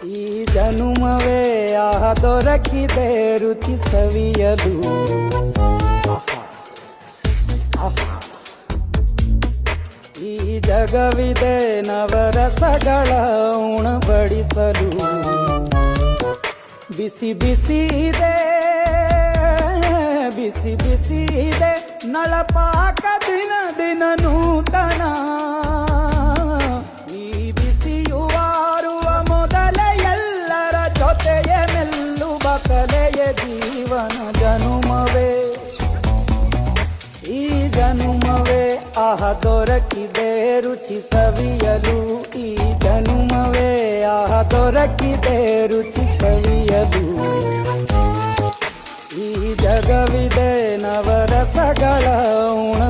ಈ ಜನುಮವೇ ಆಹ ದೊರಕಿದೆ ರುಚಿ ಸವಿಯಲು. ಈ ಜಗವಿದೆ ನವರಸಗಳ ಉಣಬಡಿಸಲು. ಬಿಸಿ ಬಿಸಿ ಇದೆ, ಬಿಸಿ ಬಿಸಿ ಇದೆ ನಳಪಾಕ ದಿನ ದಿನ ನೂತನ. ಈ ಬಿಸಿಯುವಾರುವ ಮೊದಲೇ ಎಲ್ಲರ ಜೊತೆಯೇ ಮೆಲ್ಲುವ ಕಲೆಯ ಜೀವನ ಜನುಮವೇ. ಈ ಜನುಮವೇ ಆಹ ದೊರಕಿದೆ ರುಚಿ ಸವಿಯಲು. ಈ ಜನುಮವೇ ಆಹ ದೊರಕಿದೆ ರುಚಿ ಸವಿಯಲು. ಈ ಜಗವಿದೆ ನವರಸಗಳ ಉಣ